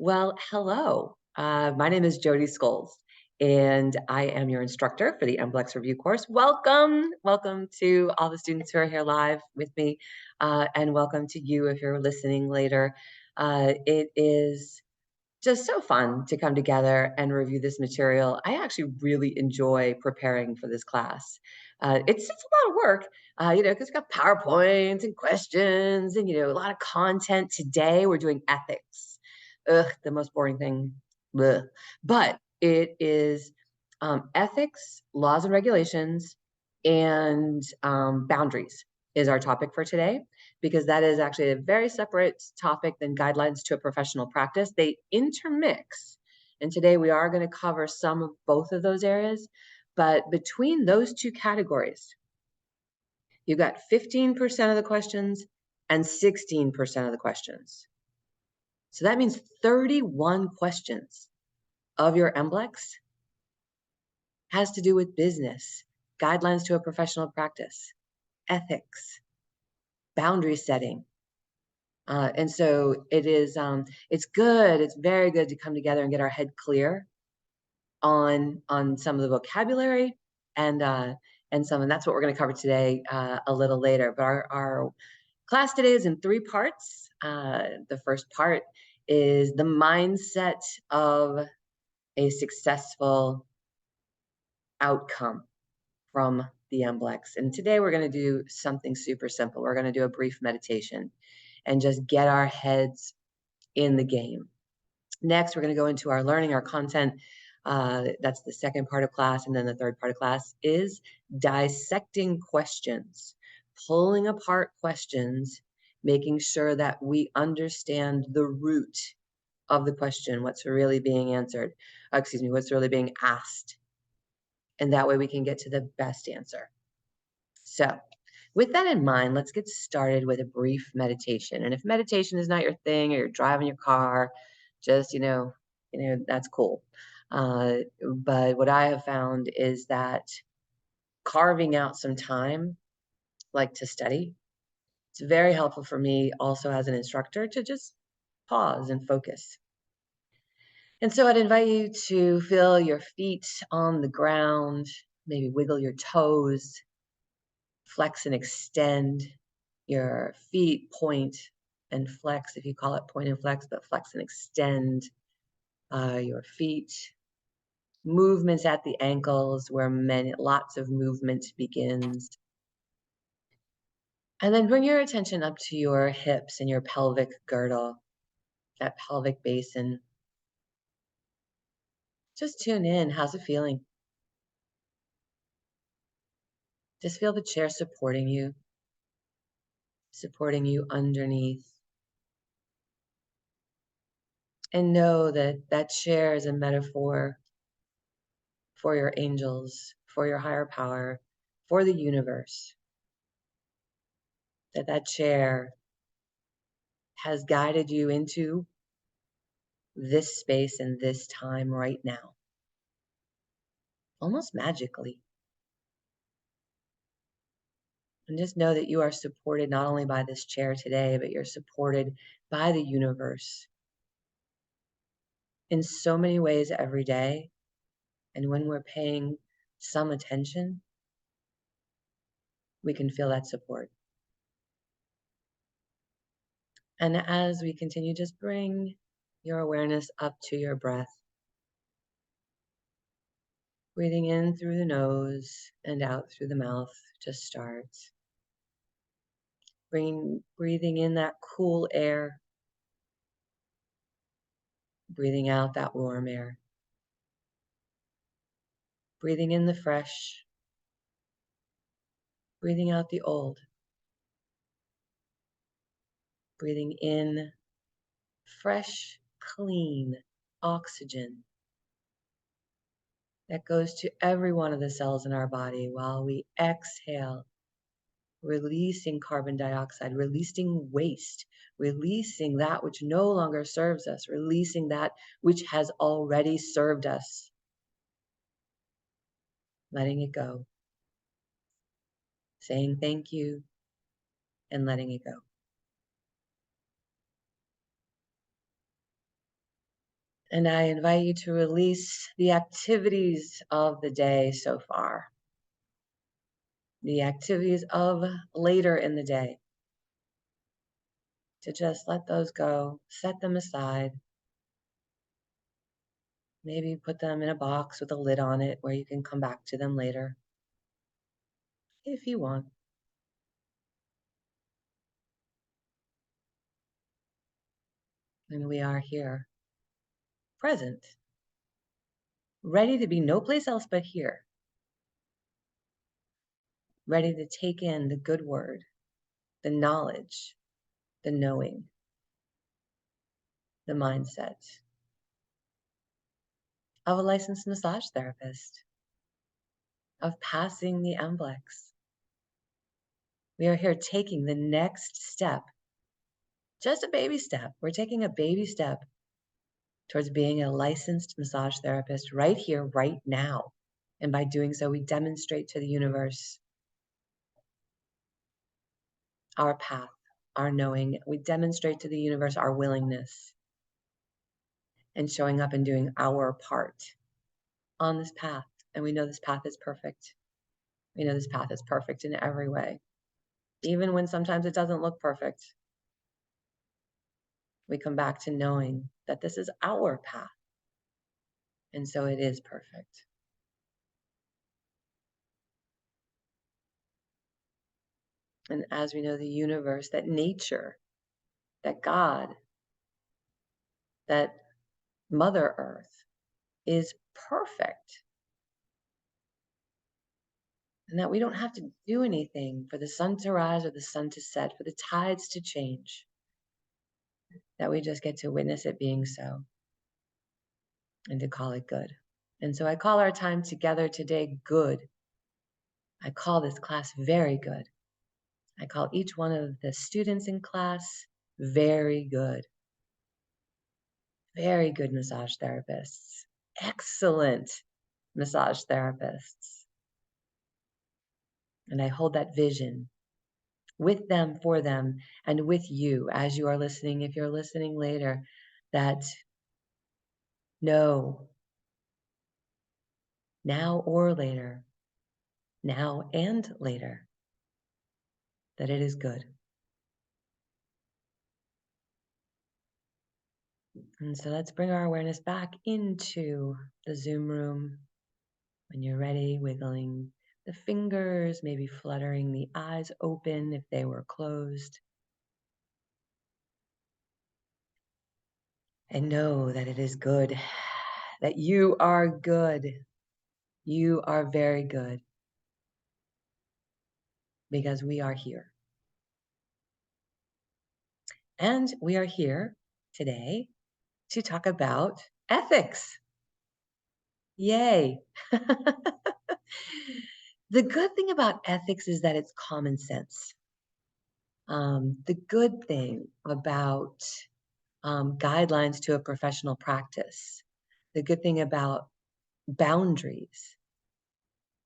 Well, hello. My name is Jody Scholes, and I am your instructor for the MBLEx review course. Welcome, welcome to all the students who are here live with me, and welcome to you if you're listening later. It is just so fun to come together and review this material. I actually really enjoy preparing for this class. It's just a lot of work, because we've got PowerPoints and questions and, a lot of content. Today we're doing ethics. Ugh, the most boring thing. Ugh. But it is ethics, laws and regulations, and boundaries is our topic for today, because that is actually a very separate topic than guidelines to a professional practice. They intermix. And today we are going to cover some of both of those areas. But between those two categories, you've got 15% of the questions and 16% of the questions. So that means 31 questions of your MBLEx has to do with business, guidelines to a professional practice, ethics, boundary setting. And so it is, it's good. It's very good to come together and get our head clear on some of the vocabulary and some, and that's what we're going to cover today a little later. But our class today is in 3 parts. The first part is the mindset of a successful outcome from the MBLEx. And today we're going to do something super simple. We're going to do a brief meditation and just get our heads in the game. Next, we're going to go into our learning, our content. That's the second part of class. And then the third part of class is dissecting questions, pulling apart questions, making sure that we understand the root of the question, what's really being answered, what's really being asked. And that way we can get to the best answer. So with that in mind, let's get started with a brief meditation. And if meditation is not your thing, or you're driving your car, just, that's cool. But what I have found is that carving out some time, like to study, it's very helpful for me also as an instructor to just pause and focus. And so I'd invite you to feel your feet on the ground, maybe wiggle your toes, flex and extend your feet, point and flex, if you call it point and flex, but flex and extend your feet. Movements at the ankles where lots of movement begins. And then bring your attention up to your hips and your pelvic girdle, that pelvic basin. Just tune in. How's it feeling? Just feel the chair supporting you underneath. And know that that chair is a metaphor for your angels, for your higher power, for the universe. That chair has guided you into this space and this time right now, almost magically. And just know that you are supported not only by this chair today, but you're supported by the universe in so many ways every day. And when we're paying some attention, we can feel that support. And as we continue, just bring your awareness up to your breath. Breathing in through the nose and out through the mouth just starts. Breathing in that cool air. Breathing out that warm air. Breathing in the fresh. Breathing out the old. Breathing in fresh, clean oxygen that goes to every one of the cells in our body while we exhale, releasing carbon dioxide, releasing waste, releasing that which no longer serves us, releasing that which has already served us. Letting it go. Saying thank you and letting it go. And I invite you to release the activities of the day so far, the activities of later in the day, to just let those go, set them aside, maybe put them in a box with a lid on it where you can come back to them later if you want. And we are here, present, ready to be no place else but here, ready to take in the good word, the knowledge, the knowing, the mindset of a licensed massage therapist, of passing the MBLEx. We are here taking the next step, just a baby step. We're taking a baby step towards being a licensed massage therapist right here, right now. And by doing so, we demonstrate to the universe our path, our knowing. We demonstrate to the universe our willingness and showing up and doing our part on this path. And we know this path is perfect. We know this path is perfect in every way. Even when sometimes it doesn't look perfect, we come back to knowing that this is our path. And so it is perfect. And as we know, the universe, that nature, that God, that Mother Earth is perfect. And that we don't have to do anything for the sun to rise or the sun to set, for the tides to change. That we just get to witness it being so and to call it good. And so I call our time together today good. I call this class very good. I call each one of the students in class very good. Very good massage therapists. Excellent massage therapists. And I hold that vision with them, for them, and with you as you are listening, if you're listening later, that know now or later, now and later, that it is good. And so let's bring our awareness back into the Zoom room. When you're ready, wiggling the fingers, maybe fluttering the eyes open if they were closed. And know that it is good, that you are good. You are very good, because we are here. And we are here today to talk about ethics. Yay. The good thing about ethics is that it's common sense. The good thing about guidelines to a professional practice, the good thing about boundaries,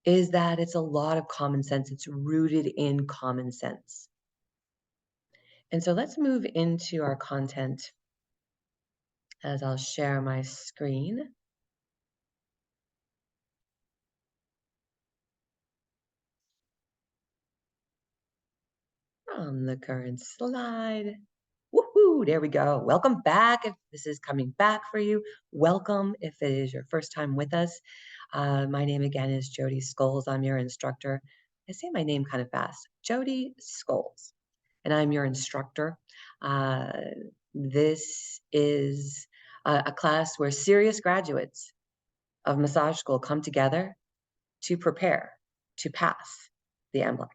is that it's a lot of common sense. It's rooted in common sense. And so let's move into our content as I'll share my screen. From the current slide. Woohoo, there we go. Welcome back. If this is coming back for you, welcome. If it is your first time with us, my name again is Jody Scholes. I'm your instructor. I say my name kind of fast, Jody Scholes, and I'm your instructor. This is a class where serious graduates of massage school come together to prepare to pass the MBLEx.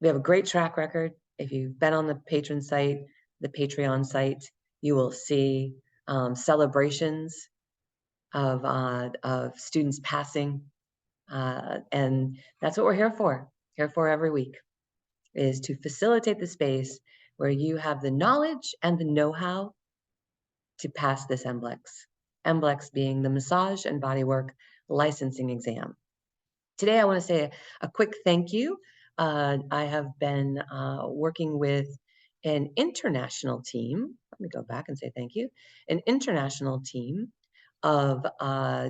We have a great track record. If you've been on the patron site, the Patreon site, you will see celebrations of students passing. And that's what we're here for every week, is to facilitate the space where you have the knowledge and the know-how to pass this MBLEx. MBLEx being the Massage and Bodywork Licensing Exam. Today, I want to say a quick thank you. I have been working with an international team. Let me go back and say thank you. An international team of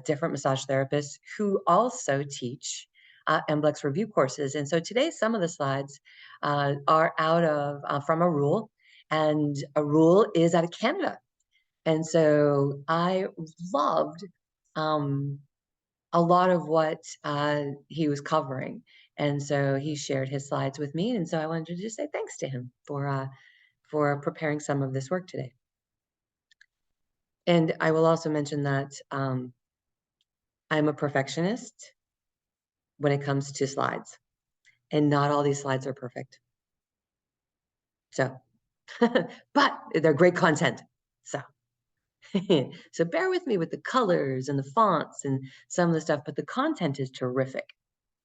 different massage therapists who also teach MBLEx review courses. And so today, some of the slides are out of from a rule, and a rule is out of Canada. And so I loved a lot of what he was covering. And so he shared his slides with me. And so I wanted to just say thanks to him for preparing some of this work today. And I will also mention that I'm a perfectionist when it comes to slides, and not all these slides are perfect. So, but they're great content. So, so bear with me with the colors and the fonts and some of the stuff, but the content is terrific.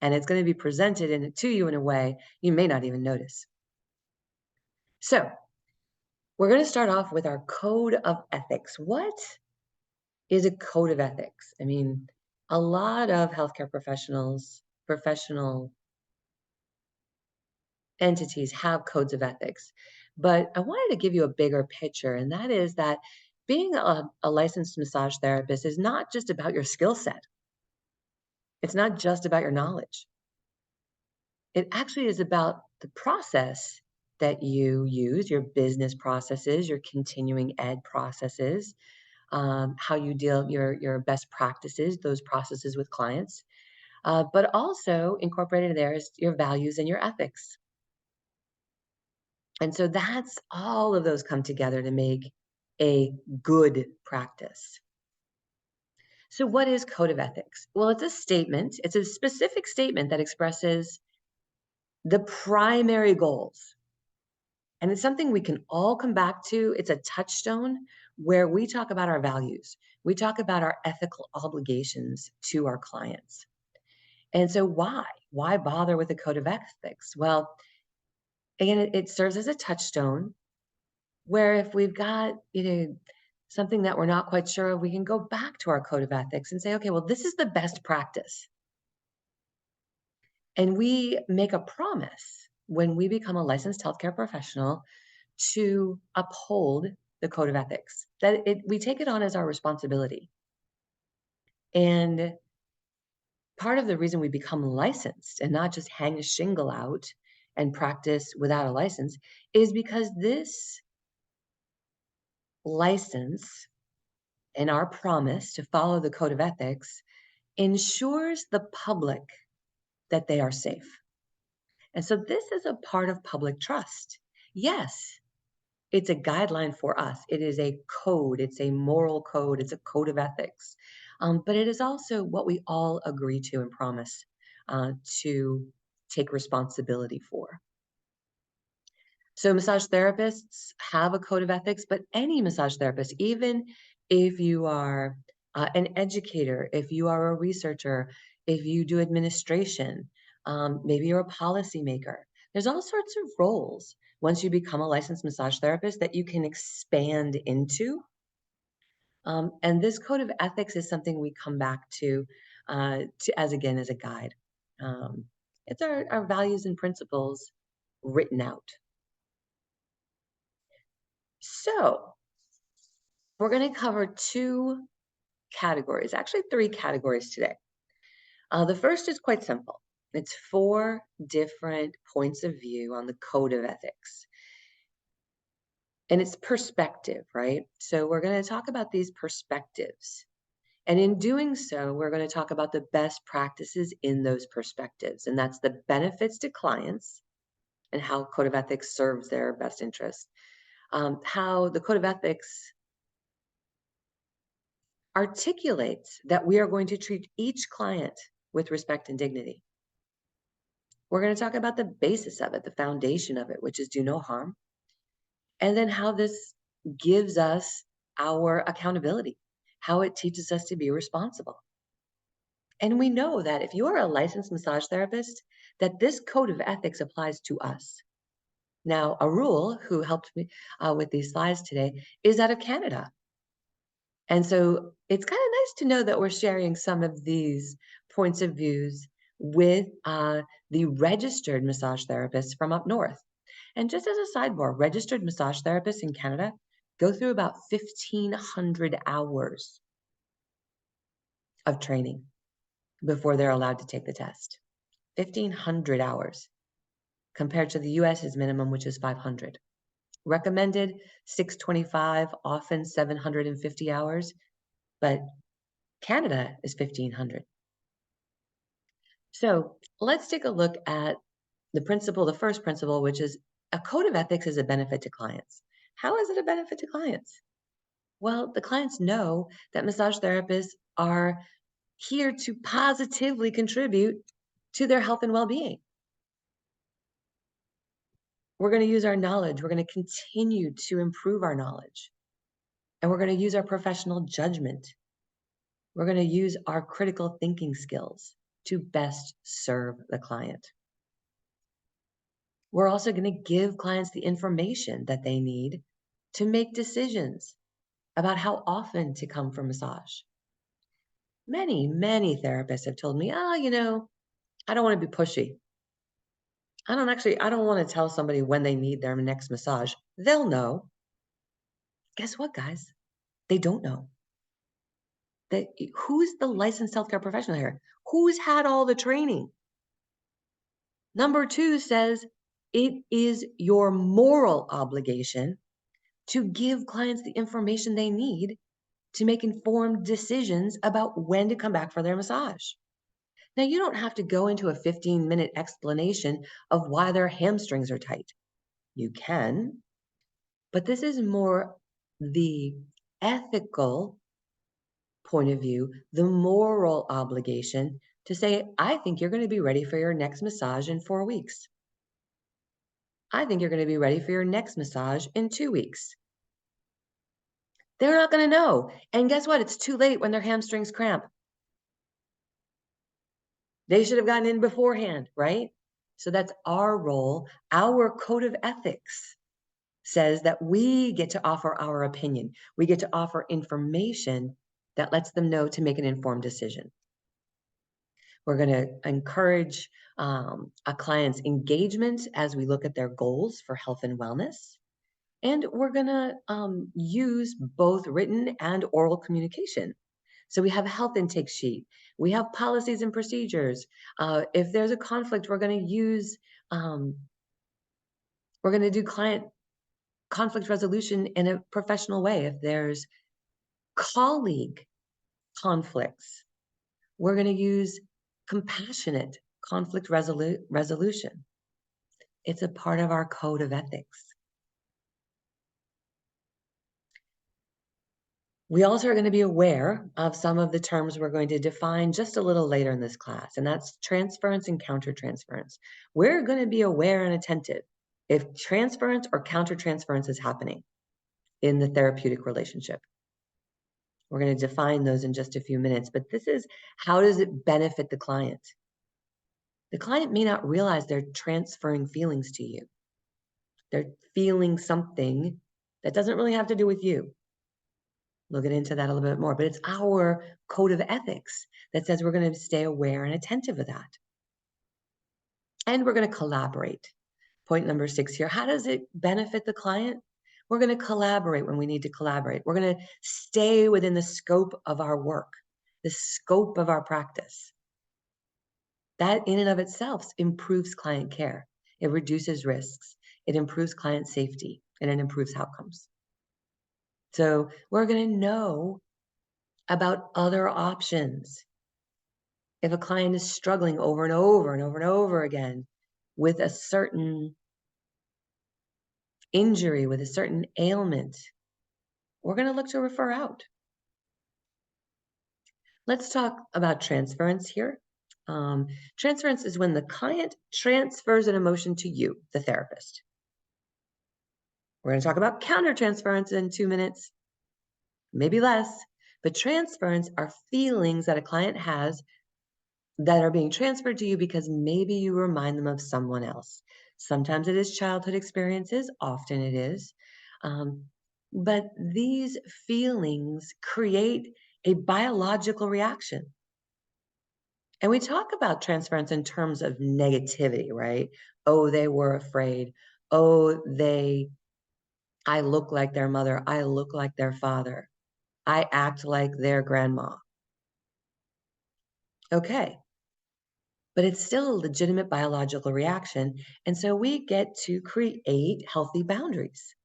And it's going to be presented to you in a way you may not even notice. So we're going to start off with our code of ethics. What is a code of ethics? I mean, a lot of healthcare professional entities have codes of ethics, but I wanted to give you a bigger picture, and that is that being a licensed massage therapist is not just about your skill set. It's not just about your knowledge. It actually is about the process that you use, your business processes, your continuing ed processes, how you deal your best practices, those processes with clients, but also incorporated there is your values and your ethics. And so that's all of those come together to make a good practice. So what is code of ethics? Well, it's a statement. It's a specific statement that expresses the primary goals. And it's something we can all come back to. It's a touchstone where we talk about our values. We talk about our ethical obligations to our clients. And so why? Why bother with a code of ethics? Well, again, it serves as a touchstone where if we've got, something that we're not quite sure of, we can go back to our code of ethics and say, okay, well, this is the best practice. And we make a promise when we become a licensed healthcare professional to uphold the code of ethics, that we take it on as our responsibility. And part of the reason we become licensed and not just hang a shingle out and practice without a license is because this license and our promise to follow the code of ethics ensures the public that they are safe. And so this is a part of public trust. Yes, it's a guideline for us. It is a code. It's a moral code. It's a code of ethics. But it is also what we all agree to and promise to take responsibility for. So massage therapists have a code of ethics, but any massage therapist, even if you are an educator, if you are a researcher, if you do administration, maybe you're a policymaker, there's all sorts of roles once you become a licensed massage therapist that you can expand into. And this code of ethics is something we come back to as a guide. It's our values and principles written out. So we're going to cover two categories, actually three categories today. The first is quite simple. It's 4 different points of view on the code of ethics. And it's perspective, right? So we're going to talk about these perspectives. And in doing so, we're going to talk about the best practices in those perspectives. And that's the benefits to clients and how code of ethics serves their best interest. How the code of ethics articulates that we are going to treat each client with respect and dignity. We're going to talk about the basis of it, the foundation of it, which is do no harm. And then how this gives us our accountability, how it teaches us to be responsible. And we know that if you are a licensed massage therapist, that this code of ethics applies to us. Now, Arul, who helped me with these slides today, is out of Canada. And so it's kind of nice to know that we're sharing some of these points of views with the registered massage therapists from up north. And just as a sidebar, registered massage therapists in Canada go through about 1,500 hours of training before they're allowed to take the test. 1,500 hours compared to the US's minimum, which is 500. Recommended 625, often 750 hours, but Canada is 1,500. So let's take a look at the first principle, which is a code of ethics is a benefit to clients. How is it a benefit to clients? Well, the clients know that massage therapists are here to positively contribute to their health and well-being. We're going to use our knowledge. We're going to continue to improve our knowledge. And we're going to use our professional judgment. We're going to use our critical thinking skills to best serve the client. We're also going to give clients the information that they need to make decisions about how often to come for massage. Many, many therapists have told me, I don't want to be pushy. I don't want to tell somebody when they need their next massage. They'll know. Guess what, guys? They don't know. Who's the licensed healthcare professional here? Who's had all the training? Number 2 says it is your moral obligation to give clients the information they need to make informed decisions about when to come back for their massage. Now, you don't have to go into a 15-minute explanation of why their hamstrings are tight. You can, but this is more the ethical point of view, the moral obligation to say, I think you're going to be ready for your next massage in 4 weeks. I think you're going to be ready for your next massage in 2 weeks. They're not going to know. And guess what? It's too late when their hamstrings cramp. They should have gotten in beforehand, right? So that's our role. Our code of ethics says that we get to offer our opinion. We get to offer information that lets them know to make an informed decision. We're going to encourage a client's engagement as we look at their goals for health and wellness. And we're going to use both written and oral communication. So we have a health intake sheet. We have policies and procedures. If there's a conflict, we're going to do client conflict resolution in a professional way. If there's colleague conflicts, we're going to use compassionate conflict resolution. It's a part of our code of ethics. We also are going to be aware of some of the terms we're going to define just a little later in this class, and that's transference and countertransference. We're going to be aware and attentive if transference or countertransference is happening in the therapeutic relationship. We're going to define those in just a few minutes, but this is how does it benefit the client? The client may not realize they're transferring feelings to you. They're feeling something that doesn't really have to do with you. We'll get into that a little bit more, but it's our code of ethics that says we're going to stay aware and attentive of that. And we're going to collaborate. Point number 6 here. How does it benefit the client? We're going to collaborate when we need to collaborate. We're going to stay within the scope of our work, the scope of our practice. That in and of itself improves client care. It reduces risks. It improves client safety, and it improves outcomes. So we're going to know about other options. If a client is struggling over and over and over and over again with a certain injury, with a certain ailment, we're going to look to refer out. Let's talk about transference here. Transference is when the client transfers an emotion to you, the therapist. We're going to talk about countertransference in 2 minutes, maybe less, but transference are feelings that a client has that are being transferred to you because maybe you remind them of someone else. Sometimes it is childhood experiences, often it is. But these feelings create a biological reaction. And we talk about transference in terms of negativity, right? Oh, they were afraid. Oh, I look like their mother. I look like their father. I act like their grandma. Okay. But it's still a legitimate biological reaction. And so we get to create healthy boundaries.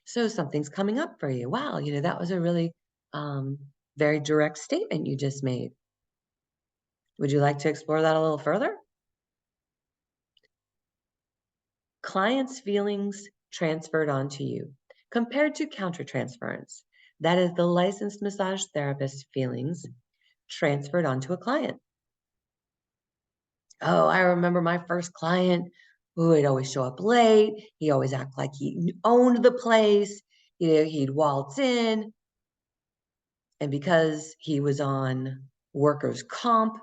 So something's coming up for you. Wow, that was a really very direct statement you just made. Would you like to explore that a little further? Clients' feelings transferred onto you compared to countertransference. That is the licensed massage therapist's feelings transferred onto a client. Oh, I remember my first client who would always show up late. He always act like he owned the place. He'd waltz in. And because he was on workers' comp,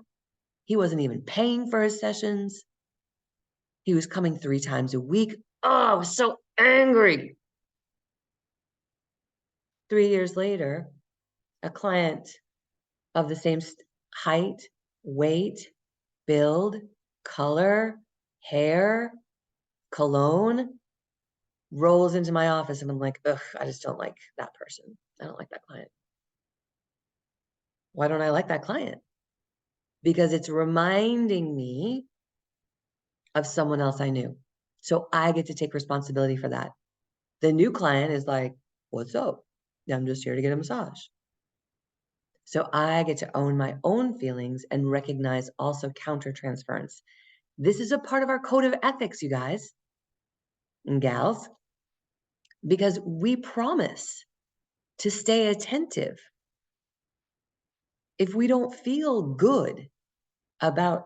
he wasn't even paying for his sessions. He was coming 3 times a week. Oh, I was so angry. 3 years later, a client of the same height, weight, build, color, hair, cologne rolls into my office, and I'm like, ugh, I just don't like that person. I don't like that client. Why don't I like that client? Because it's reminding me of someone else I knew. So I get to take responsibility for that. The new client is like, what's up? I'm just here to get a massage. So I get to own my own feelings and recognize also countertransference. This is a part of our code of ethics, you guys and gals, because we promise to stay attentive. If we don't feel good about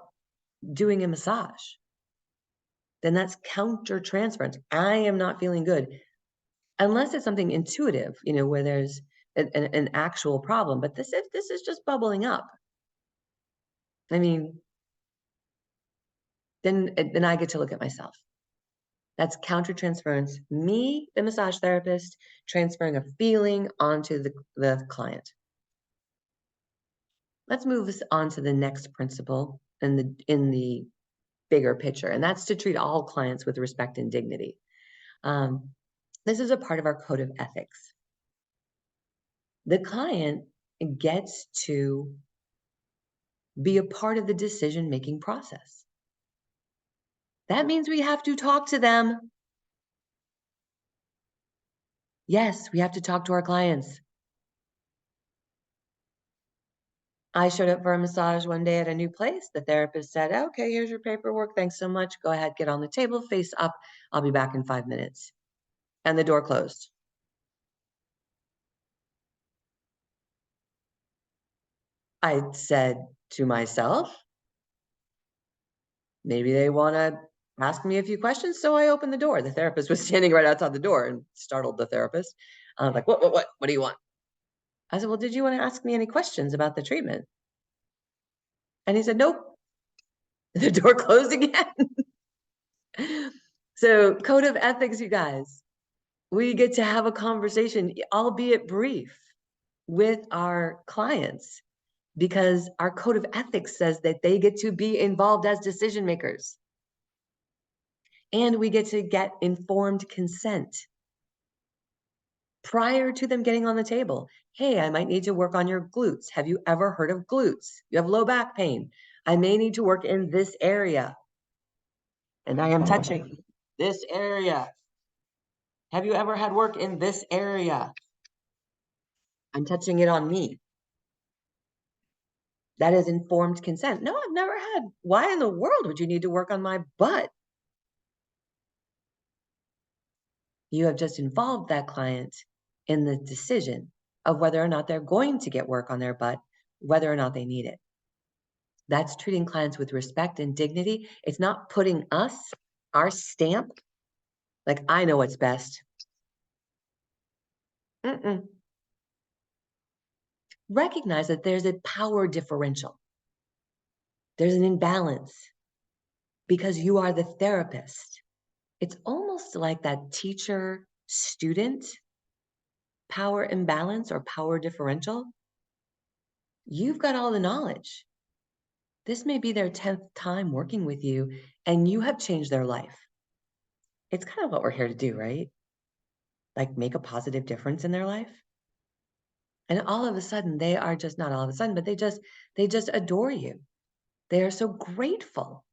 doing a massage, then that's countertransference. I am not feeling good. Unless it's something intuitive, where there's an actual problem. But this is just bubbling up. I mean, then I get to look at myself. That's countertransference. Me, the massage therapist, transferring a feeling onto the client. Let's move us on to the next principle in the bigger picture, and that's to treat all clients with respect and dignity. This is a part of our code of ethics. The client gets to be a part of the decision-making process. That means we have to talk to them. Yes, we have to talk to our clients. I showed up for a massage one day at a new place. The therapist said, okay, here's your paperwork. Thanks so much. Go ahead, get on the table, face up. I'll be back in 5 minutes. And the door closed. I said to myself, maybe they want to ask me a few questions. So I opened the door. The therapist was standing right outside the door and startled the therapist. I was like, what do you want? I said, well, did you want to ask me any questions about the treatment? And he said, nope. The door closed again. So code of ethics, you guys, we get to have a conversation, albeit brief, with our clients, because our code of ethics says that they get to be involved as decision makers. And we get to get informed consent prior to them getting on the table. Hey, I might need to work on your glutes. Have you ever heard of glutes? You have low back pain. I may need to work in this area. And I am touching this area. Have you ever had work in this area? I'm touching it on me. That is informed consent. No, I've never had. Why in the world would you need to work on my butt? You have just involved that client in the decision of whether or not they're going to get work on their butt, whether or not they need it. That's treating clients with respect and dignity. It's not putting our stamp, like I know what's best. Recognize that there's a power differential. There's an imbalance because you are the therapist. It's almost like that teacher-student power imbalance or power differential. You've got all the knowledge. This may be their 10th time working with you, and you have changed their life. It's kind of what we're here to do, right? Like make a positive difference in their life. And all of a sudden, they are just not all of a sudden, but they just adore you. They are so grateful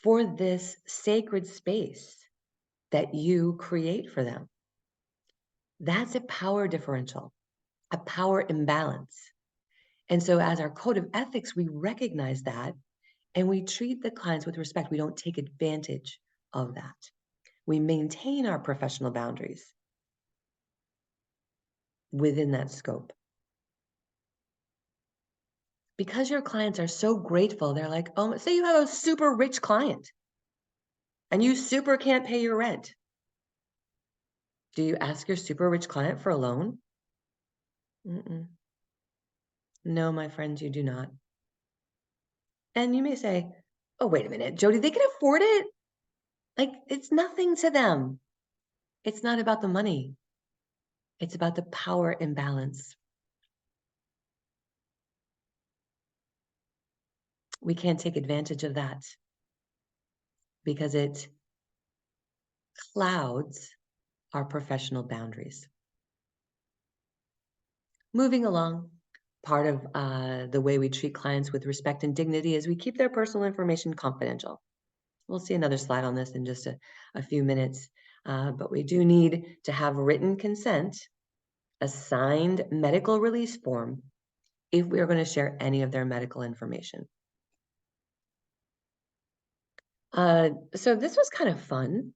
for this sacred space that you create for them. That's a power differential, a power imbalance. And so as our code of ethics, we recognize that and we treat the clients with respect. We don't take advantage of that. We maintain our professional boundaries within that scope. Because your clients are so grateful, they're like, oh, say you have a super rich client and you super can't pay your rent. Do you ask your super rich client for a loan? Mm-mm. No, my friends, you do not. And you may say, oh, wait a minute, Jody, they can afford it? Like, it's nothing to them. It's not about the money. It's about the power imbalance. We can't take advantage of that because it clouds our professional boundaries. Moving along, part of the way we treat clients with respect and dignity is we keep their personal information confidential. We'll see another slide on this in just a few minutes, but we do need to have written consent, a signed medical release form, if we are going to share any of their medical information. So this was kind of fun.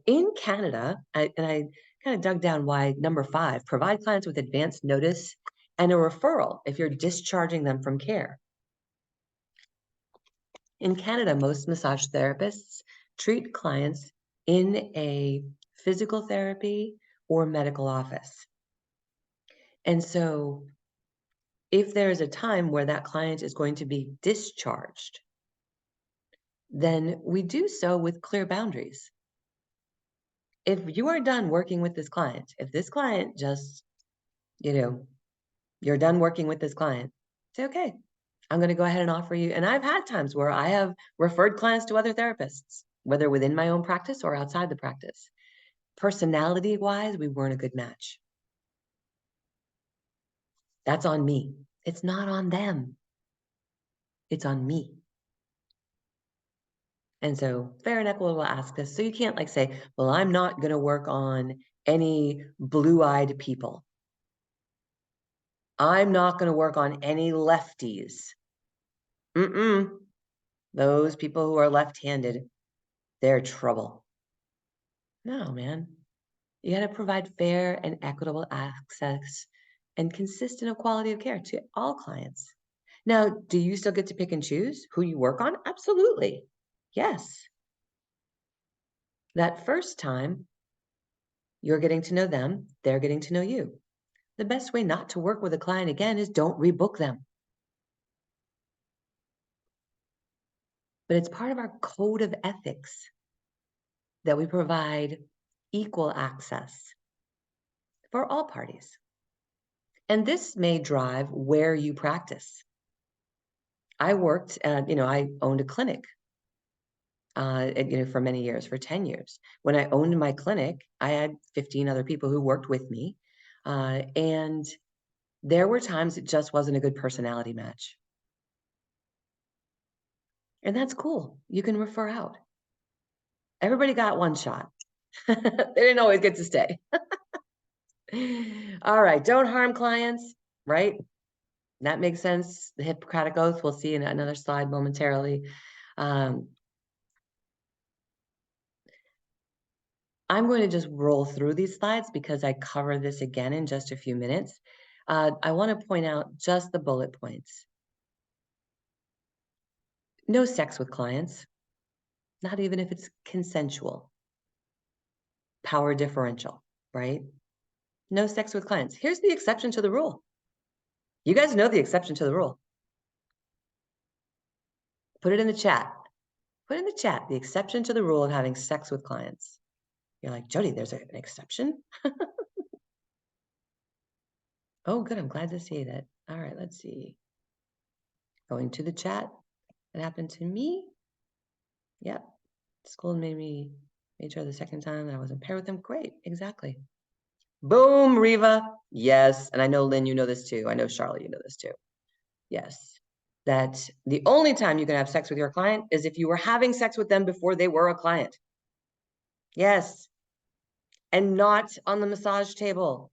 In Canada, and I kind of dug down why number 5, provide clients with advance notice and a referral if you're discharging them from care. In Canada, most massage therapists treat clients in a physical therapy or medical office. And so if there is a time where that client is going to be discharged, then we do so with clear boundaries. If you are done working with this client, if this client just, you're done working with this client, say, okay, I'm going to go ahead and offer you. And I've had times where I have referred clients to other therapists, whether within my own practice or outside the practice. Personality-wise, we weren't a good match. That's on me. It's not on them. It's on me. And so fair and equitable ask this. So you can't like say, well, I'm not going to work on any blue-eyed people. I'm not going to work on any lefties. Those people who are left-handed, they're trouble. No, man. You got to provide fair and equitable access and consistent quality of care to all clients. Now, do you still get to pick and choose who you work on? Absolutely. Yes. That first time, you're getting to know them, they're getting to know you. The best way not to work with a client again is don't rebook them. But it's part of our code of ethics that we provide equal access for all parties. And this may drive where you practice. I worked, I owned a clinic, for many years, for 10 years. When I owned my clinic, I had 15 other people who worked with me. And there were times it just wasn't a good personality match. And that's cool. You can refer out. Everybody got one shot. They didn't always get to stay. All right, don't harm clients, right? That makes sense. The Hippocratic Oath, we'll see in another slide momentarily. I'm going to just roll through these slides because I cover this again in just a few minutes. I want to point out just the bullet points. No sex with clients, not even if it's consensual. Power differential, right? No sex with clients. Here's the exception to the rule. You guys know the exception to the rule. Put it in the chat. Put in the chat the exception to the rule of having sex with clients. You're like, Jody, there's an exception? Oh, good. I'm glad to see that. All right, let's see. Going to the chat. That happened to me. Yep. School made me Made sure the second time that I wasn't paired with them. Great, exactly. Boom, Riva. Yes, and I know, Lynn, you know this too. I know, Charlotte, you know this too. Yes, that the only time you can have sex with your client is if you were having sex with them before they were a client. Yes, and not on the massage table.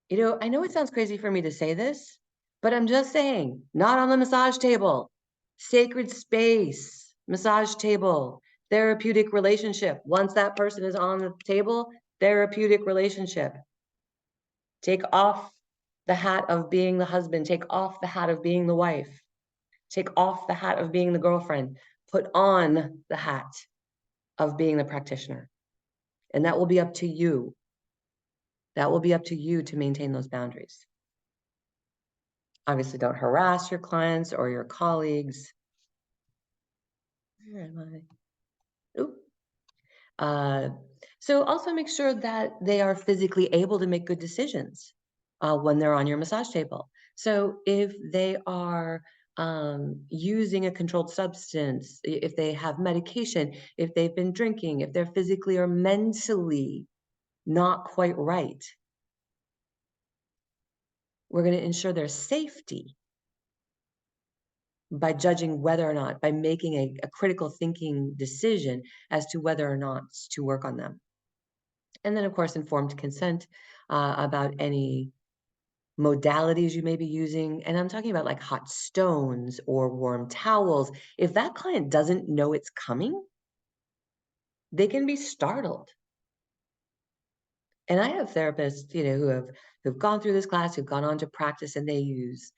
You know, I know it sounds crazy for me to say this, but I'm just saying, not on the massage table. Sacred space, massage table, therapeutic relationship. Once that person is on the table, therapeutic relationship. Take off the hat of being the husband. Take off the hat of being the wife. Take off the hat of being the girlfriend. Put on the hat of being the practitioner. And that will be up to you. That will be up to you to maintain those boundaries. Obviously, don't harass your clients or your colleagues. Where am I? Oop. So also make sure that they are physically able to make good decisions when they're on your massage table. So if they are using a controlled substance, if they have medication, if they've been drinking, if they're physically or mentally not quite right, we're going to ensure their safety by judging whether or not, by making a critical thinking decision as to whether or not to work on them. And then, of course, informed consent about any modalities you may be using. And I'm talking about like hot stones or warm towels. If that client doesn't know it's coming, they can be startled. And I have therapists, you know, who've gone through this class, who've gone on to practice, and they use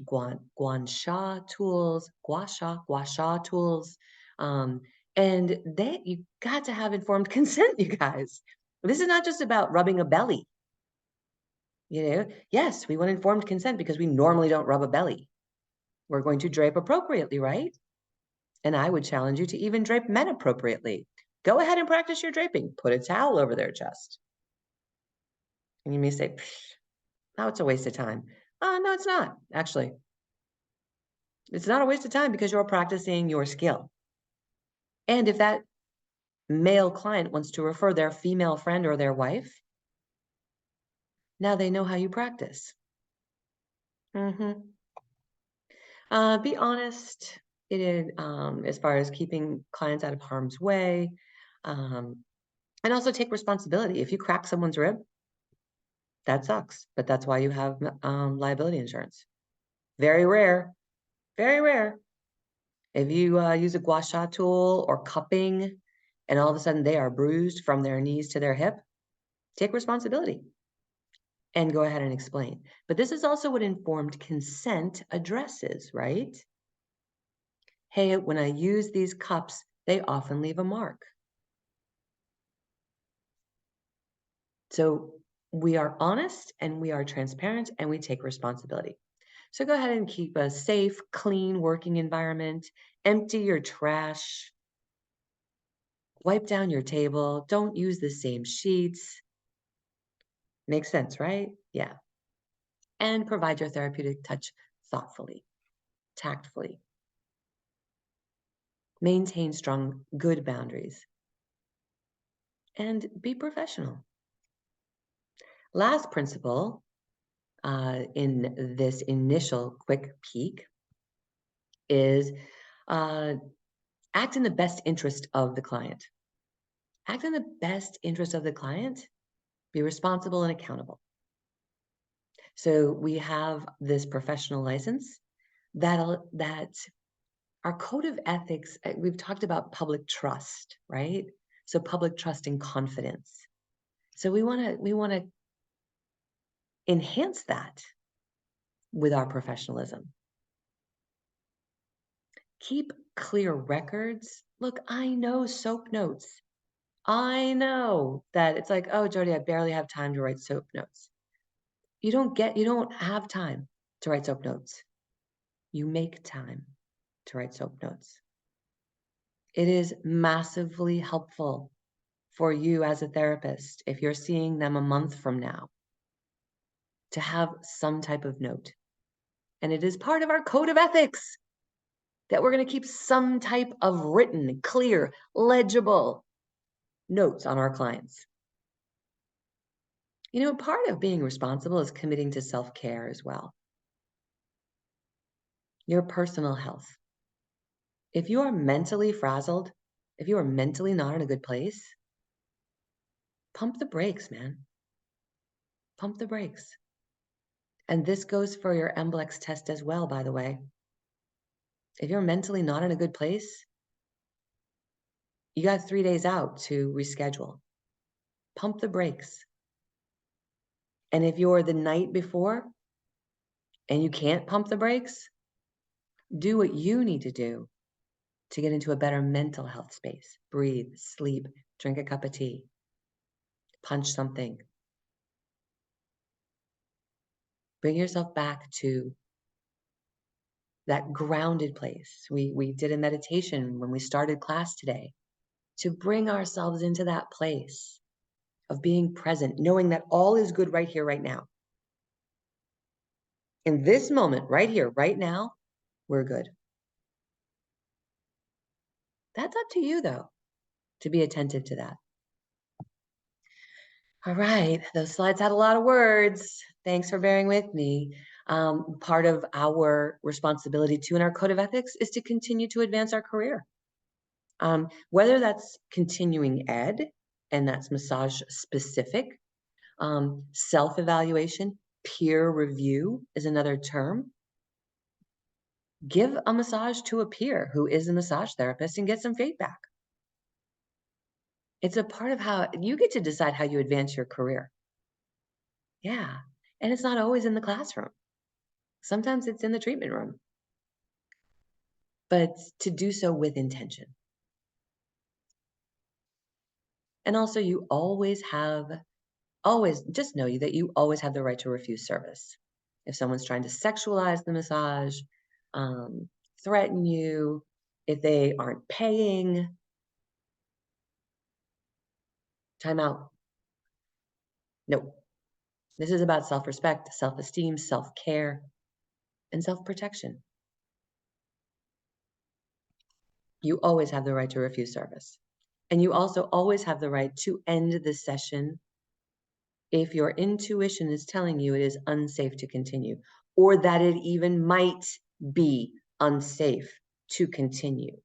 gua sha tools, and you got to have informed consent, you guys. This is not just about rubbing a belly. You know, yes, we want informed consent because we normally don't rub a belly. We're going to drape appropriately, right? And I would challenge you to even drape men appropriately. Go ahead and practice your draping. Put a towel over their chest. And you may say, now it's a waste of time. No, it's not, actually. It's not a waste of time because you're practicing your skill. And if that male client wants to refer their female friend or their wife, now they know how you practice. Be honest as far as keeping clients out of harm's way. And also take responsibility. If you crack someone's rib, that sucks, but that's why you have liability insurance. Very rare, very rare. If you use a gua sha tool or cupping and all of a sudden they are bruised from their knees to their hip, take responsibility and go ahead and explain. But this is also what informed consent addresses, right? Hey, when I use these cups, they often leave a mark. So we are honest and we are transparent and we take responsibility. So go ahead and keep a safe, clean working environment. Empty your trash. Wipe down your table. Don't use the same sheets. Makes sense, right? Yeah. And provide your therapeutic touch thoughtfully, tactfully. Maintain strong, good boundaries. And be professional. Last principle in this initial quick peek is act in the best interest of the client. Act in the best interest of the client. Be responsible and accountable. So we have this professional license that our code of ethics, we've talked about public trust, right? So public trust and confidence. So we want to enhance that with our professionalism. Keep clear records. Look, I know soap notes. I know that it's like, oh, Jody, I barely have time to write soap notes. You don't have time to write soap notes. You make time to write soap notes. It is massively helpful for you as a therapist, if you're seeing them a month from now, to have some type of note. And it is part of our code of ethics that we're going to keep some type of written, clear, legible notes on our clients. You know, part of being responsible is committing to self-care as well. Your personal health. If you are mentally frazzled, if you are mentally not in a good place, pump the brakes, man. Pump the brakes. And this goes for your MBLEx test as well, by the way. If you're mentally not in a good place, you got 3 days out to reschedule. Pump the brakes. And if you're the night before and you can't pump the brakes, do what you need to do to get into a better mental health space. Breathe, sleep, drink a cup of tea, punch something. Bring yourself back to that grounded place. We did a meditation when we started class today to bring ourselves into that place of being present, knowing that all is good right here, right now. In this moment, right here, right now, we're good. That's up to you, though, to be attentive to that. All right, those slides had a lot of words. Thanks for bearing with me. Part of our responsibility too in our code of ethics is to continue to advance our career. Whether that's continuing ed, and that's massage specific, self-evaluation, peer review is another term. Give a massage to a peer who is a massage therapist and get some feedback. It's a part of how you get to decide how you advance your career. Yeah, and it's not always in the classroom. Sometimes it's in the treatment room, but to do so with intention. And also you always just know that you always have the right to refuse service. If someone's trying to sexualize the massage, threaten you, if they aren't paying, time out. No, this is about self-respect, self-esteem, self-care, and self-protection. You always have the right to refuse service. And you also always have the right to end the session if your intuition is telling you it is unsafe to continue, or that it even might be unsafe to continue.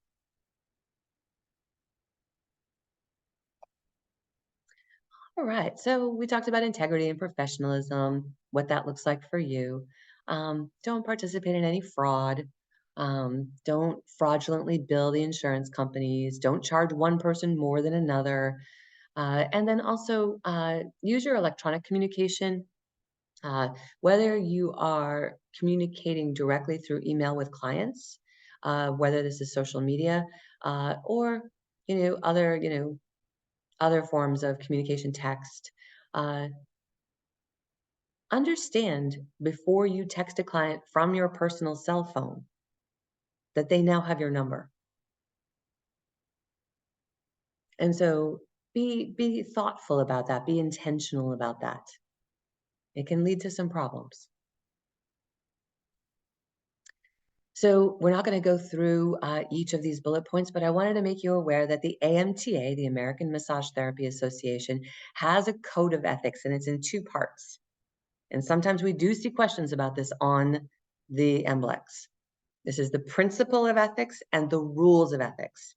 All right, so we talked about integrity and professionalism, what that looks like for you. Don't participate in any fraud. Don't fraudulently bill the insurance companies. Don't charge one person more than another. And then also use your electronic communication, whether you are communicating directly through email with clients, whether this is social media, or other forms of communication, text. Understand before you text a client from your personal cell phone that they now have your number. And so be thoughtful about that, be intentional about that. It can lead to some problems. So we're not going to go through each of these bullet points, but I wanted to make you aware that the AMTA, the American Massage Therapy Association, has a code of ethics, and it's in 2 parts. And sometimes we do see questions about this on the MBLEx. This is the principle of ethics and the rules of ethics.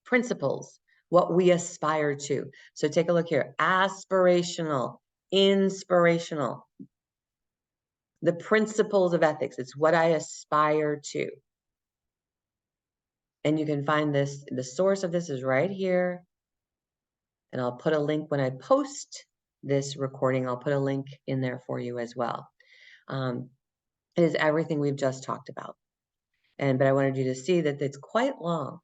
Principles, what we aspire to. So take a look here. Aspirational, inspirational. The principles of ethics, it's what I aspire to. And you can find this, the source of this is right here. And I'll put a link when I post this recording, I'll put a link in there for you as well. It is everything we've just talked about. But I wanted you to see that it's quite long.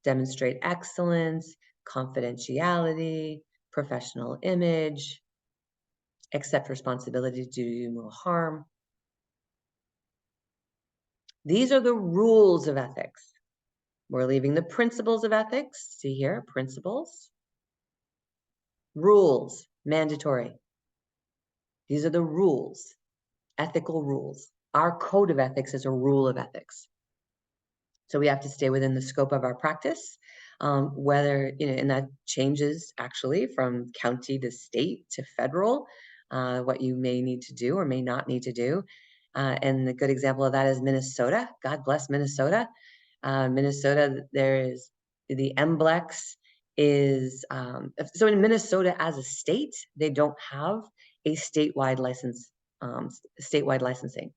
Demonstrate excellence, confidentiality, professional image, accept responsibility to do no harm. These are the rules of ethics. We're leaving the principles of ethics. See here, principles. Rules, mandatory. These are the rules, ethical rules. Our code of ethics is a rule of ethics. So we have to stay within the scope of our practice, whether, and that changes actually from county to state to federal, what you may need to do or may not need to do. And the good example of that is Minnesota. God bless Minnesota. Minnesota, there is the MBLEx is, so in Minnesota as a state, they don't have a statewide license, statewide licensing.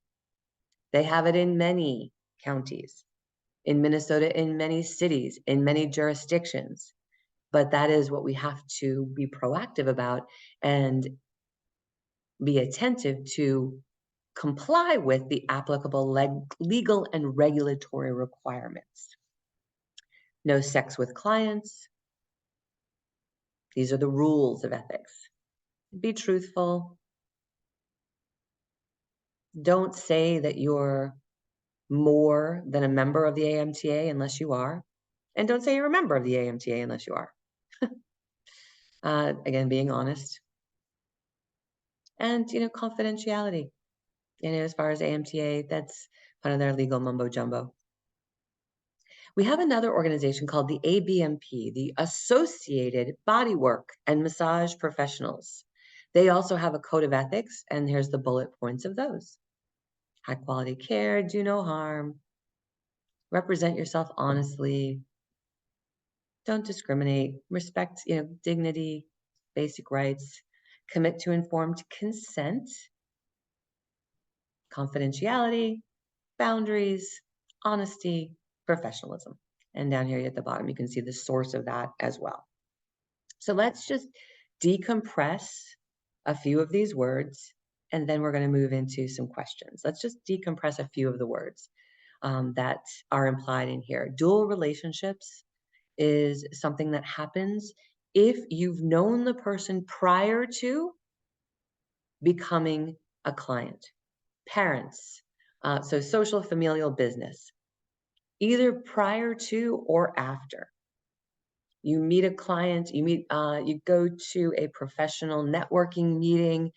They have it in many counties, in Minnesota, in many cities, in many jurisdictions. But that is what we have to be proactive about and be attentive to comply with the applicable legal and regulatory requirements. No sex with clients. These are the rules of ethics. Be truthful. Don't say that you're more than a member of the AMTA unless you are. And don't say you're a member of the AMTA unless you are. Again, being honest. And, confidentiality. As far as AMTA, that's kind of their legal mumbo jumbo. We have another organization called the ABMP, the Associated Bodywork and Massage Professionals. They also have a code of ethics, and here's the bullet points of those. High quality care, do no harm, represent yourself honestly, don't discriminate, respect, dignity, basic rights, commit to informed consent, confidentiality, boundaries, honesty, professionalism. And down here at the bottom, you can see the source of that as well. So let's just decompress a few of these words, and then we're going to move into some questions. Let's just decompress a few of the words that are implied in here. Dual relationships is something that happens if you've known the person prior to becoming a client. Parents, so social, familial, business, either prior to or after. You meet a client, you go to a professional networking meeting,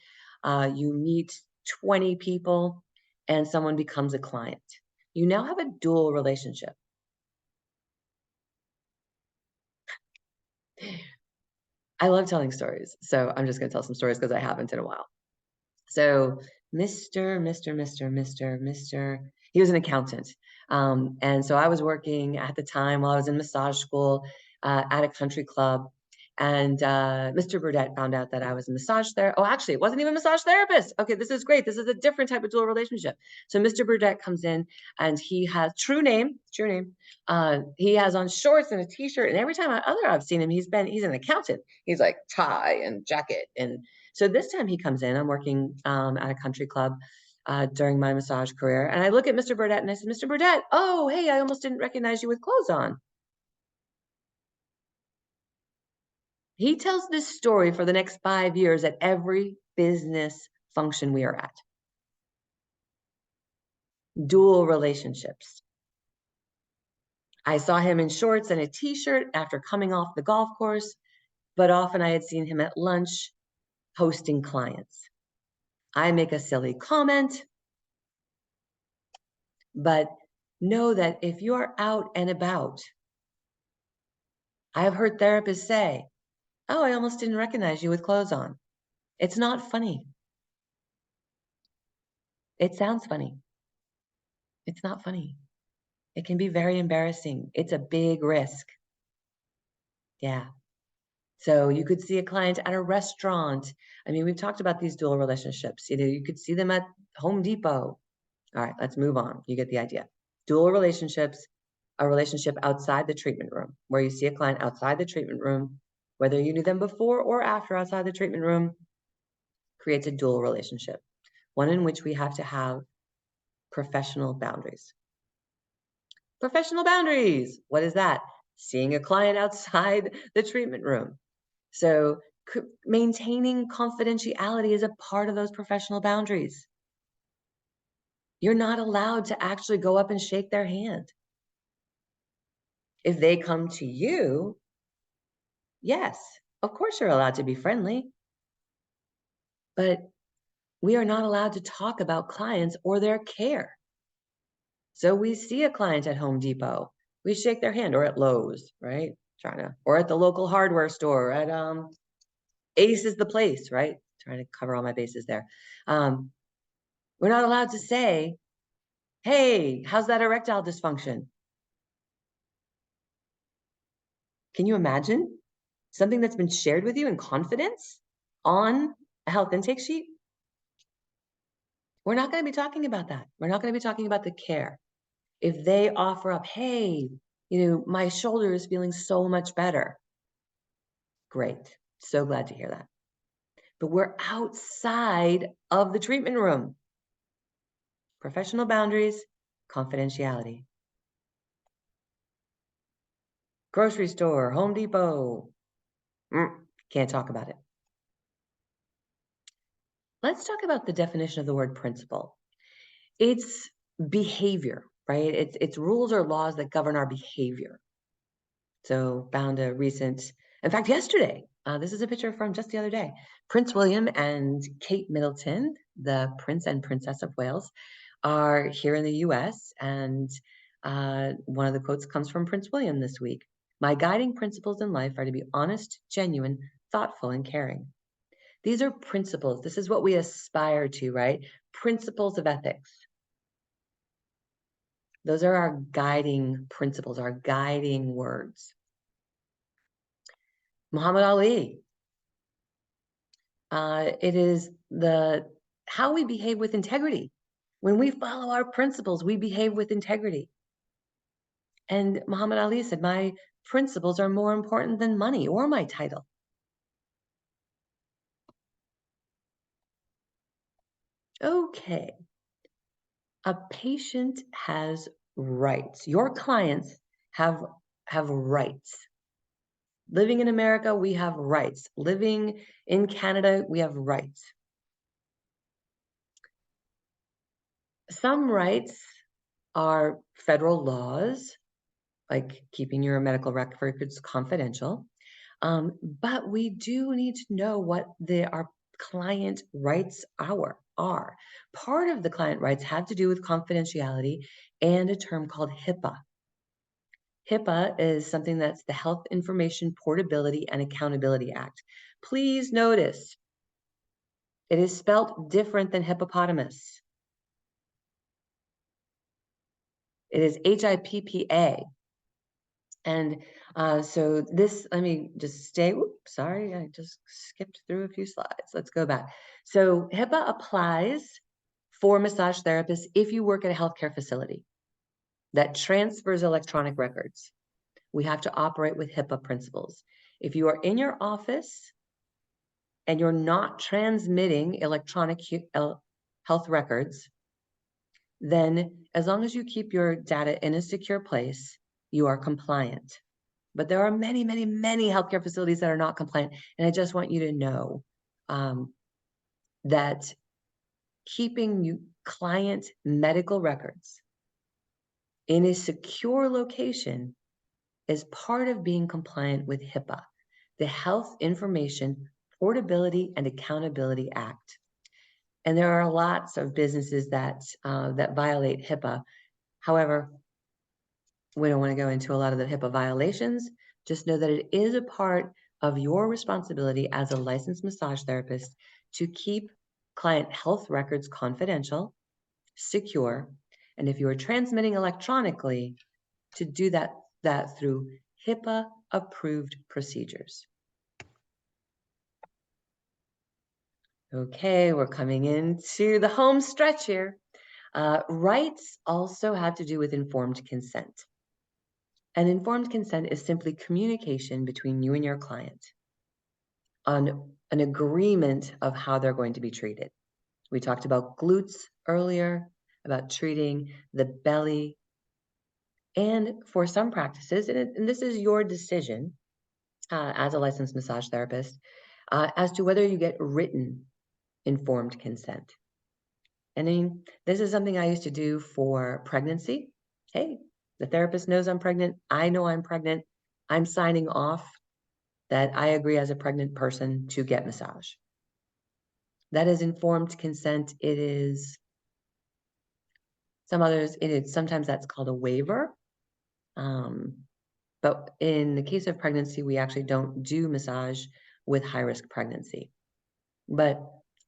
you meet 20 people, and someone becomes a client. You now have a dual relationship. I love telling stories, so I'm just going to tell some stories because I haven't in a while. So Mr. He was an accountant. And so I was working at the time while I was in massage school at a country club. And Mr. Burdett found out that I was a massage therapist. Oh, actually, it wasn't even a massage therapist. Okay, this is great. This is a different type of dual relationship. So Mr. Burdett comes in and he has true name. He has on shorts and a t-shirt. And every time I've seen him, he's an accountant. He's like tie and jacket. And so this time he comes in, I'm working at a country club during my massage career. And I look at Mr. Burdett and I said, Mr. Burdett, oh, hey, I almost didn't recognize you with clothes on. He tells this story for the next 5 years at every business function we are at. Dual relationships. I saw him in shorts and a t-shirt after coming off the golf course, but often I had seen him at lunch hosting clients. I make a silly comment, but know that if you're out and about, I have heard therapists say, oh, I almost didn't recognize you with clothes on. It's not funny. It sounds funny. It's not funny. It can be very embarrassing. It's a big risk. Yeah. So you could see a client at a restaurant. I mean, we've talked about these dual relationships. You could see them at Home Depot. All right, let's move on. You get the idea. Dual relationships, a relationship outside the treatment room, where you see a client outside the treatment room, whether you knew them before or after outside the treatment room, creates a dual relationship, one in which we have to have professional boundaries. Professional boundaries, what is that? Seeing a client outside the treatment room. So maintaining confidentiality is a part of those professional boundaries. You're not allowed to actually go up and shake their hand. If they come to you, yes, of course you're allowed to be friendly, but we are not allowed to talk about clients or their care. So we see a client at Home Depot, we shake their hand, or at Lowe's, right? Or at the local hardware store, at Ace is the place, right? Trying to cover all my bases there. We're not allowed to say, hey, how's that erectile dysfunction? Can you imagine something that's been shared with you in confidence on a health intake sheet? We're not going to be talking about that. We're not going to be talking about the care. If they offer up, hey, my shoulder is feeling so much better. Great. So glad to hear that. But we're outside of the treatment room. Professional boundaries, confidentiality. Grocery store, Home Depot. Can't talk about it. Let's talk about the definition of the word principle. It's behavior, right? It's rules or laws that govern our behavior. So found a recent, in fact, yesterday, this is a picture from just the other day, Prince William and Kate Middleton, the Prince and Princess of Wales, are here in the US. And one of the quotes comes from Prince William this week. My guiding principles in life are to be honest, genuine, thoughtful, and caring. These are principles. This is what we aspire to, right? Principles of ethics. Those are our guiding principles, our guiding words. Muhammad Ali. It is how we behave with integrity. When we follow our principles, we behave with integrity. And Muhammad Ali said, my principles are more important than money or my title. Okay. A patient has rights. Your clients have rights. Living in America, we have rights. Living in Canada, we have rights. Some rights are federal laws, like keeping your medical records confidential. But we do need to know what our client rights are. Part of the client rights have to do with confidentiality and a term called HIPAA. HIPAA is something that's the Health Information Portability and Accountability Act. Please notice, it is spelt different than hippopotamus. It is HIPPA. And so this, let me just stay, sorry, I just skipped through a few slides. Let's go back. So HIPAA applies for massage therapists if you work at a healthcare facility that transfers electronic records. We have to operate with HIPAA principles. If you are in your office and you're not transmitting electronic health records, then as long as you keep your data in a secure place, you are compliant. But there are many, many, many healthcare facilities that are not compliant. And I just want you to know that keeping client medical records in a secure location is part of being compliant with HIPAA, the Health Information Portability and Accountability Act. And there are lots of businesses that violate HIPAA. However, we don't want to go into a lot of the HIPAA violations. Just know that it is a part of your responsibility as a licensed massage therapist to keep client health records confidential, secure, and if you are transmitting electronically, to do that through HIPAA-approved procedures. Okay, we're coming into the home stretch here. Rights also have to do with informed consent. And informed consent is simply communication between you and your client on an agreement of how they're going to be treated. We talked about glutes earlier, about treating the belly. And for some practices, and this is your decision as a licensed massage therapist, as to whether you get written informed consent. And I mean, this is something I used to do for pregnancy. Hey, the therapist knows I'm pregnant. I know I'm pregnant. I'm signing off that I agree as a pregnant person to get massage. That is informed consent. It is Some others, sometimes that's called a waiver. But in the case of pregnancy, we actually don't do massage with high-risk pregnancy. But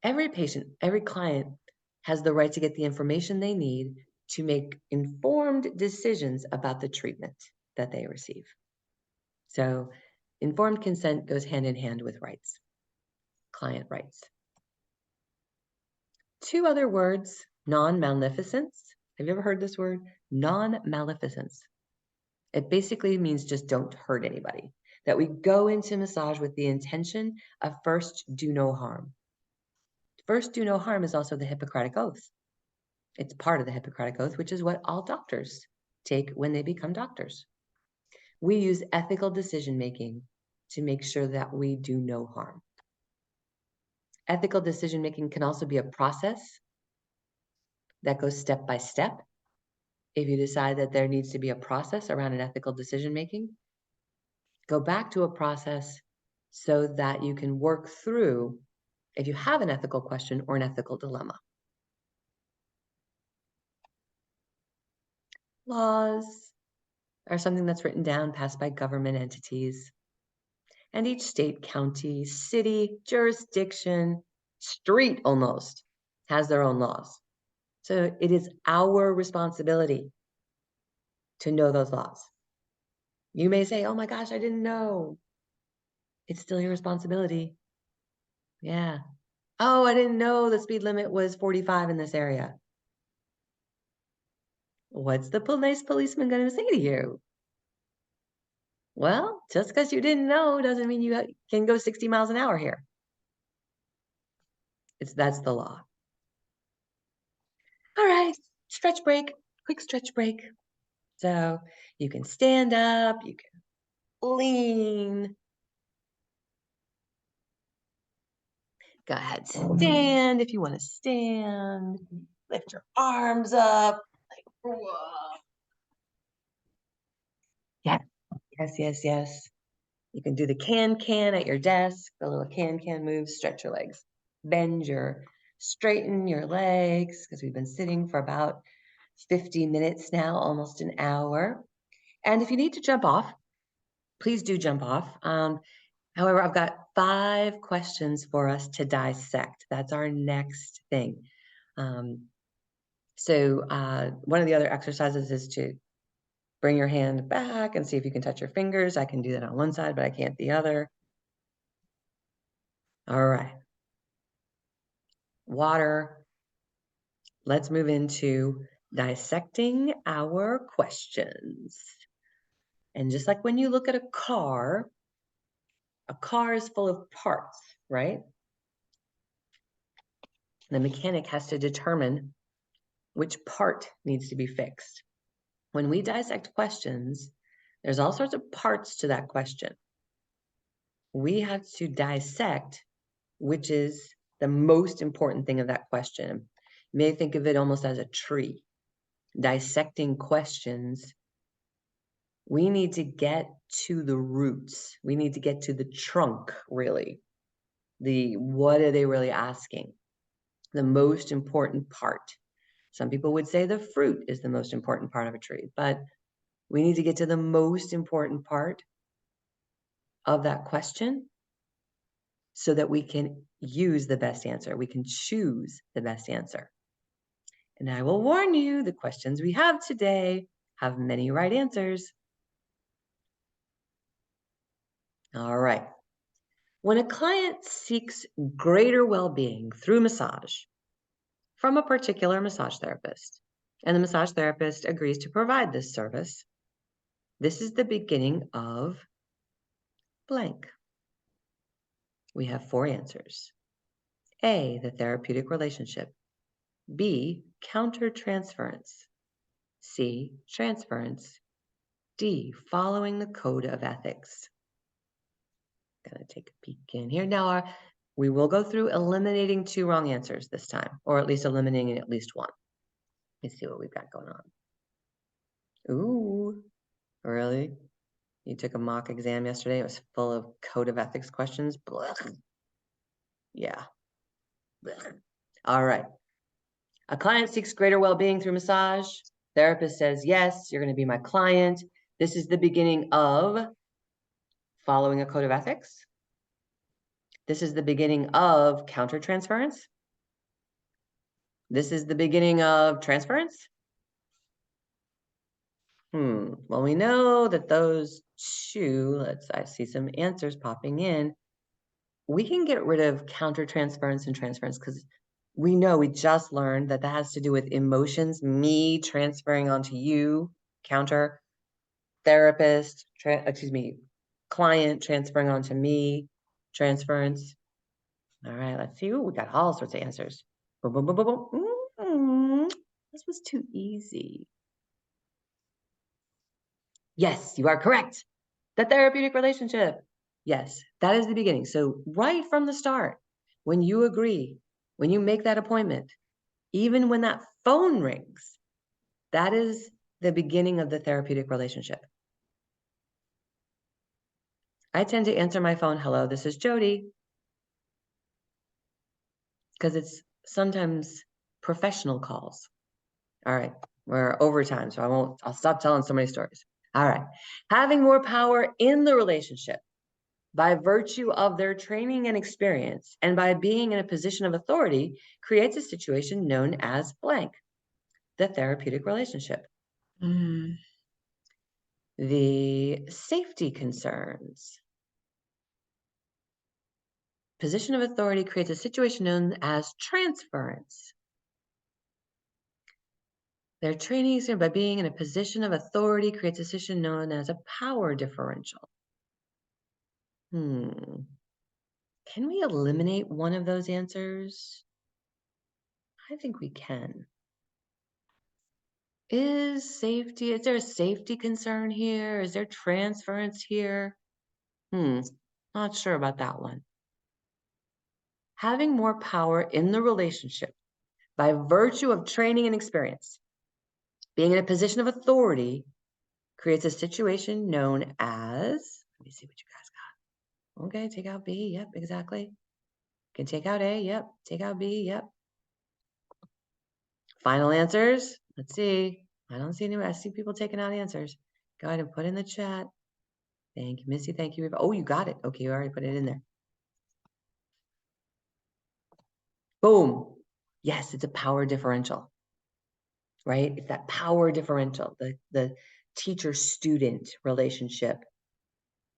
every patient, every client has the right to get the information they need to make informed decisions about the treatment that they receive. So informed consent goes hand in hand with rights, client rights. Two other words, non-maleficence. Have you ever heard this word? Non-maleficence. It basically means just don't hurt anybody. That we go into massage with the intention of first do no harm. First do no harm is also the Hippocratic Oath. It's part of the Hippocratic Oath, which is what all doctors take when they become doctors. We use ethical decision-making to make sure that we do no harm. Ethical decision-making can also be a process that goes step by step. If you decide that there needs to be a process around an ethical decision-making, go back to a process so that you can work through if you have an ethical question or an ethical dilemma. Laws are something that's written down, passed by government entities. And each state, county, city, jurisdiction, street almost has their own laws. So it is our responsibility to know those laws. You may say, oh my gosh, I didn't know. It's still your responsibility. Yeah. Oh, I didn't know the speed limit was 45 in this area. What's the nice policeman going to say to you? Well, just because you didn't know doesn't mean you can go 60 miles an hour here. That's the law. All right, stretch break, quick stretch break. So you can stand up, you can lean. Go ahead, stand if you want to stand. Lift your arms up. Like, whoa. Yeah, yes. You can do the can at your desk, the little can move, stretch your legs. Straighten your legs, because we've been sitting for about 50 minutes now, almost an hour. And if you need to jump off, please do jump off. However, I've got 5 questions for us to dissect. That's our next thing. So one of the other exercises is to bring your hand back and see if you can touch your fingers. I can do that on one side, but I can't the other. All right. Water. Let's move into dissecting our questions. And just like when you look at a car is full of parts, right? The mechanic has to determine which part needs to be fixed. When we dissect questions, there's all sorts of parts to that question. We have to dissect which is the most important thing of that question. You may think of it almost as a tree. Dissecting questions, we need to get to the roots. We need to get to the trunk, really. What are they really asking? The most important part. Some people would say the fruit is the most important part of a tree, but we need to get to the most important part of that question so that we can use the best answer. We can choose the best answer. And I will warn you, the questions we have today have many right answers. All right. When a client seeks greater well-being through massage from a particular massage therapist, and the massage therapist agrees to provide this service, this is the beginning of blank. We have 4 answers. A, the therapeutic relationship. B, countertransference. C, transference. D, following the code of ethics. Gonna take a peek in here. Now, we will go through eliminating 2 wrong answers this time, or at least eliminating at least 1. Let's see what we've got going on. Ooh, really? You took a mock exam yesterday. It was full of code of ethics questions. Blech. Yeah. Blech. All right. A client seeks greater well-being through massage. Therapist says, yes, you're going to be my client. This is the beginning of following a code of ethics. This is the beginning of countertransference. This is the beginning of transference. Well, we know that those two, I see some answers popping in. We can get rid of countertransference and transference because we know we just learned that has to do with emotions, me transferring onto you, counter, therapist, client transferring onto me, transference. All right, let's see. Ooh, we got all sorts of answers. Boom, boom, boom, boom, boom. This was too easy. Yes, you are correct. The therapeutic relationship. Yes, that is the beginning. So right from the start, when you agree, when you make that appointment, even when that phone rings, that is the beginning of the therapeutic relationship. I tend to answer my phone, hello, this is Jody, because it's sometimes professional calls. All right, we're overtime, so I'll stop telling so many stories. All right, having more power in the relationship by virtue of their training and experience and by being in a position of authority creates a situation known as blank, the therapeutic relationship. The safety concerns. Position of authority creates a situation known as transference. Their training by being in a position of authority creates a situation known as a power differential. Can we eliminate one of those answers? I think we can. Is there a safety concern here? Is there transference here? Not sure about that one. Having more power in the relationship by virtue of training and experience, being in a position of authority creates a situation known as, let me see what you guys got. Okay, take out B, yep, exactly. Can take out A, yep, take out B, yep. Final answers, let's see. I see people taking out answers. Go ahead and put in the chat. Thank you, Missy, thank you. Oh, you got it. Okay, you already put it in there. Boom. Yes, it's a power differential, right? It's that power differential, the teacher-student relationship.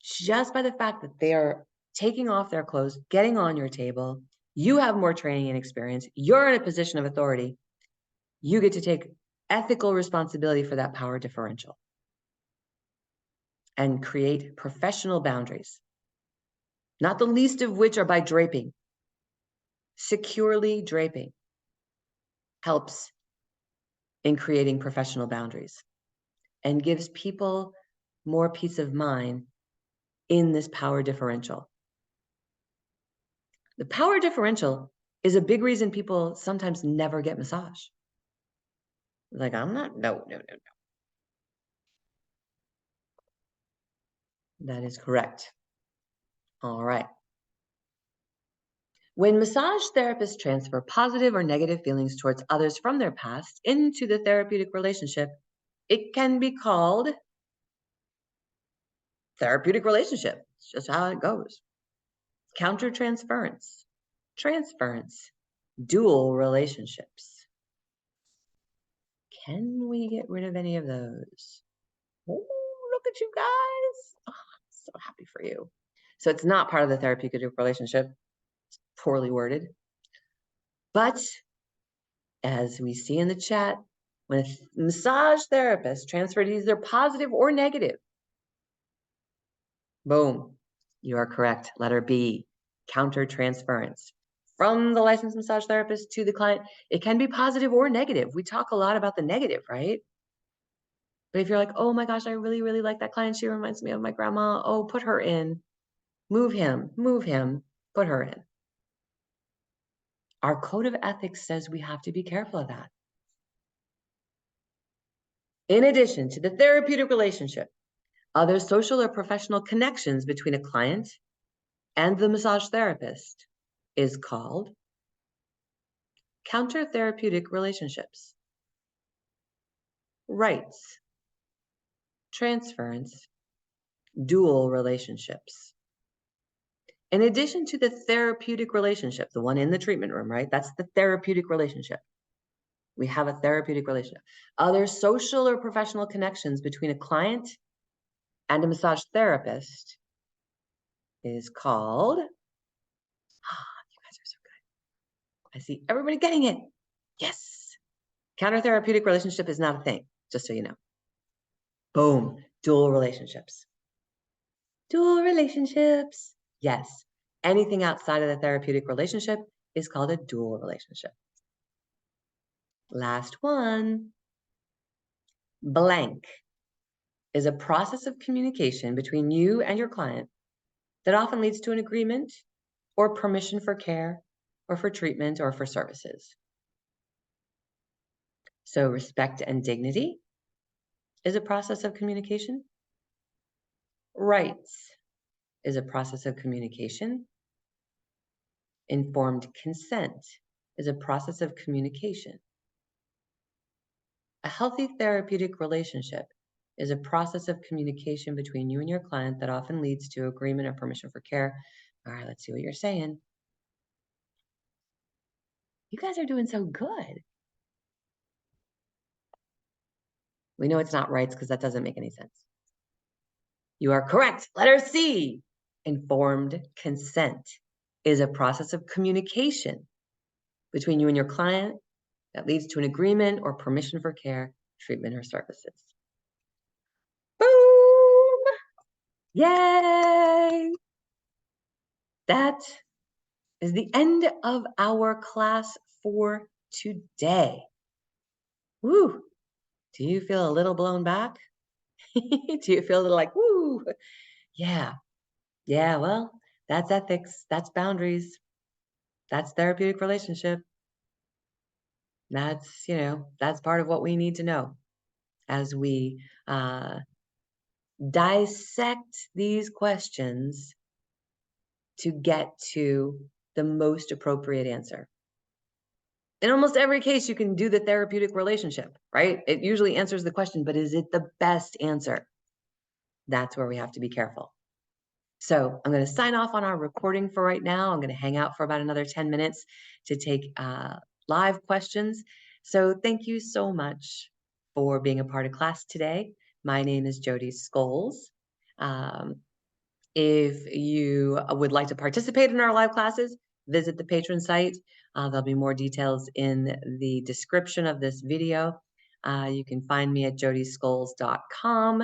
Just by the fact that they are taking off their clothes, getting on your table, you have more training and experience, you're in a position of authority, you get to take ethical responsibility for that power differential and create professional boundaries, not the least of which are by draping. Securely draping helps in creating professional boundaries and gives people more peace of mind in this power differential. The power differential is a big reason people sometimes never get massage. Like, no. That is correct. All right. When massage therapists transfer positive or negative feelings towards others from their past into the therapeutic relationship, it can be called therapeutic relationship. It's just how it goes. Countertransference, transference, dual relationships. Can we get rid of any of those? Oh, look at you guys. Oh, I'm so happy for you. So it's not part of the therapeutic relationship. It's poorly worded. But as we see in the chat, when a massage therapist transferred either positive or negative, boom, you are correct. Letter B, countertransference. From the licensed massage therapist to the client, it can be positive or negative. We talk a lot about the negative, right? But if you're like, oh my gosh, I really, really like that client. She reminds me of my grandma. Oh, put her in. Move him, put her in. Our code of ethics says we have to be careful of that. In addition to the therapeutic relationship, other social or professional connections between a client and the massage therapist is called Counter-therapeutic relationships. Rights. Transference. Dual relationships. In addition to the therapeutic relationship, the one in the treatment room, right? That's the therapeutic relationship. We have a therapeutic relationship. Other social or professional connections between a client and a massage therapist is called, you guys are so good. I see everybody getting it. Yes. Counter-therapeutic relationship is not a thing, just so you know. Boom. Dual relationships. Dual relationships. Yes. Anything outside of the therapeutic relationship is called a dual relationship. Last one. Blank is a process of communication between you and your client that often leads to an agreement or permission for care or for treatment or for services. So respect and dignity is a process of communication. Rights is a process of communication. Informed consent is a process of communication. A healthy therapeutic relationship is a process of communication between you and your client that often leads to agreement or permission for care. All right, let's see what you're saying. You guys are doing so good. We know it's not rights because that doesn't make any sense. You are correct. Letter C. Informed consent is a process of communication between you and your client that leads to an agreement or permission for care, treatment, or services. Boom! Yay! That is the end of our class for today. Woo! Do you feel a little blown back? Do you feel a little like, woo? Yeah. Yeah, well, that's ethics. That's boundaries. That's therapeutic relationship. That's, that's part of what we need to know as we dissect these questions to get to the most appropriate answer. In almost every case, you can do the therapeutic relationship, right? It usually answers the question, but is it the best answer? That's where we have to be careful. So I'm going to sign off on our recording for right now. I'm going to hang out for about another 10 minutes to take live questions. So thank you so much for being a part of class today. My name is Jody Scholes. If you would like to participate in our live classes, visit the patron site. There'll be more details in the description of this video. You can find me at jodyscholes.com.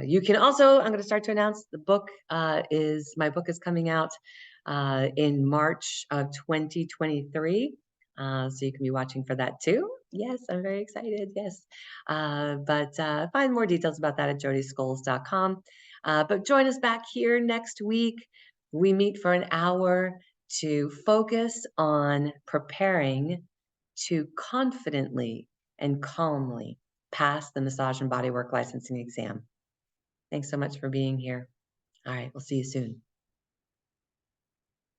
You can also, I'm going to start to announce the book my book is coming out in March of 2023. So you can be watching for that too. Yes, I'm very excited. Yes. But find more details about that at jodyscholes.com. But join us back here next week. We meet for an hour to focus on preparing to confidently and calmly pass the Massage and Bodywork licensing exam. Thanks so much for being here. All right, we'll see you soon.